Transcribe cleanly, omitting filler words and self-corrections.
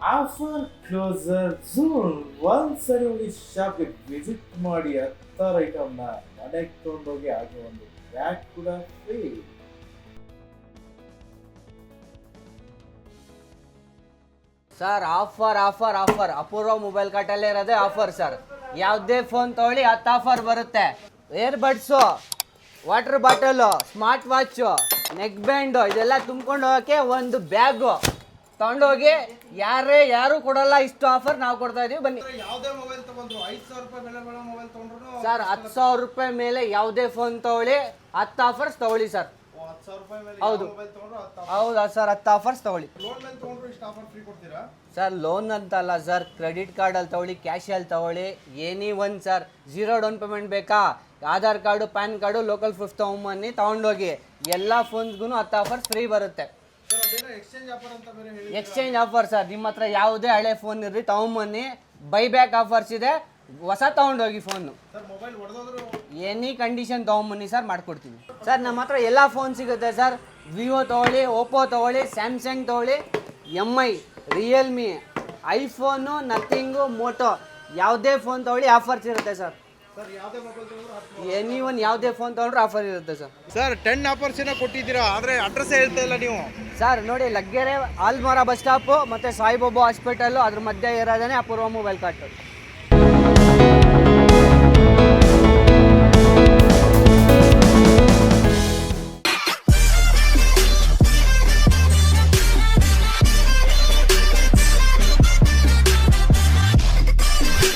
Offer closer zone ಒಂದ್ಸರಿ ಹೋಗಿ ಶಾಪ್ಗೆ ವಿಸಿಟ್ ಮಾಡಿ 10 ಐಟಮ್ನ ಮನೆಗೆ ತಗೊಂಡೋಗಿ ಹಾಗೆ ಒಂದು ಬ್ಯಾಗ್ ಕೂಡ free. Sir offer offer offer Apoorva mobile ಕಟ್ಟಲ್ಲೇ ಇರೋದೇ ಆಫರ್ ಸರ್. ಯಾವುದೇ ಫೋನ್ ತಗೊಳ್ಳಿ 10 ಆಫರ್ ಬರುತ್ತೆ. Earbuds, water bottle, smart watch, neck band ಇದೆಲ್ಲ ತುಂಬ್ಕೊಂಡು ಹೋಗೋಕ್ಕೆ ಒಂದು ಬ್ಯಾಗು ತಗೊಂಡೋಗಿ ಯಾರು ಕೊಡಲ್ಲ. ಇಷ್ಟು ಆಫರ್ ನಾವು ಕೊಡ್ತಾ ಇದೀವಿ, ಬನ್ನಿ. ಯಾವುದೇ ಮೊಬೈಲ್ ತಗೊಂಡ್ರು 5,000 ರೂಪಾಯಿ ಬೆಲೆ ಬಾಳೋ ಮೊಬೈಲ್ ತಗೊಂಡ್ರು ಸರ್ 10,000 ರೂಪಾಯಿ ಮೇಲೆ ಯಾವುದೇ ಫೋನ್ ತಗೊಳ್ಳಿ 10 ಆಫರ್ಸ್ ತಗೊಳ್ಳಿ ಸರ್. 10,000 ರೂಪಾಯಿ ಮೇಲೆ ಹೌದು ಮೊಬೈಲ್ ತಗೊಂಡ್ರು 10 ಹೌದಾ ಸರ್, 10 ಆಫರ್ಸ್ ತಗೊಳ್ಳಿ. ಲೋನ್ ಮೇಲೆ ತಗೊಂಡ್ರು ಇಷ್ಟು ಆಫರ್ ಫ್ರೀ ಕೊಡ್ತೀರಾ? ಸರ್ ಲೋನ್ ಅಂತಲ್ಲ ಸರ್, ಕ್ರೆಡಿಟ್ ಕಾರ್ಡಲ್ಲಿ ತಗೊಳ್ಳಿ, ಕ್ಯಾಶಲ್ಲಿ ತಗೊಳ್ಳಿ, any one sir. 0 down payment ಬೇಕಾ? Aadhaar card, PAN card, local proof ತೊಗೊಂಬನ್ನಿ, ತೊಗೊಂಡೋಗಿ. ಎಲ್ಲ ಫೋನ್ಸ್ಗೂ 10 ಆಫರ್ಸ್ ಫ್ರೀ ಬರುತ್ತೆ. ಸರ್ ಅದೇನೋ ಎಕ್ಸ್ಚೇಂಜ್ ಆಫರ್ ಅಂತ ಬೇರೆ ಹೇಳಿ. ಎಕ್ಸ್ಚೇಂಜ್ ಆಫರ್ ಸರ್, ನಿಮ್ಮ ಹತ್ರ ಯಾವುದೇ ಹಳೆ ಫೋನ್ ಇರಲಿ ತೊಗೊಂಬನ್ನಿ. ಬೈಬ್ಯಾಕ್ ಆಫರ್ಸ್ ಇದೆ, ಹೊಸ ತೊಗೊಂಡೋಗಿ ಫೋನು. ಸರ್ ಮೊಬೈಲ್ ಹೊಡೆದೋದ್ರು ಎನಿ ಕಂಡೀಷನ್ ತೊಗೊಂಬನ್ನಿ ಸರ್, ಮಾಡ್ಕೊಡ್ತೀವಿ. ಸರ್ ನಮ್ಮ ಹತ್ರ ಎಲ್ಲ ಫೋನ್ ಸಿಗುತ್ತೆ ಸರ್. ವಿವೋ ತೊಗೊಳ್ಳಿ, ಓಪೋ ತೊಗೊಳ್ಳಿ, ಸ್ಯಾಮ್ಸಂಗ್ ತೊಗೊಳ್ಳಿ, MI, Realme, iPhone, Nothing, Moto ಯಾವುದೇ ಫೋನ್ ತೊಗೊಳ್ಳಿ ಆಫರ್ಸ್ ಇರುತ್ತೆ ಸರ್. ಸರ್ ಯಾವುದೇ ಮೊಬೈಲ್ ತಗೊಂಡ್ರು ಎನಿ ಒನ್ ಯಾವುದೇ ಫೋನ್ ತೊಗೊಂಡ್ರು ಆಫರ್ ಇರುತ್ತೆ ಸರ್. ಸರ್ 10 ಆಫರ್ಸ್ ಏನೋ ಕೊಟ್ಟಿದ್ದೀರಾ, ಆದರೆ ಅಡ್ರೆಸ್ ಹೇಳ್ತಾ ಇಲ್ಲ ನೀವು. ಸರ್ ನೋಡಿ, ಲಗ್ಗೆರೆ ಆಲ್ಮೋರಾ ಬಸ್ ಸ್ಟಾಪು ಮತ್ತು ಸಾಯಿಬಾಬಾ ಹಾಸ್ಪಿಟಲ್ಲು ಅದ್ರ ಮಧ್ಯೆ ಇರೋದೇ ಅಪೂರ್ವ ಮೊಬೈಲ್ ಕಾರ್ಟ್.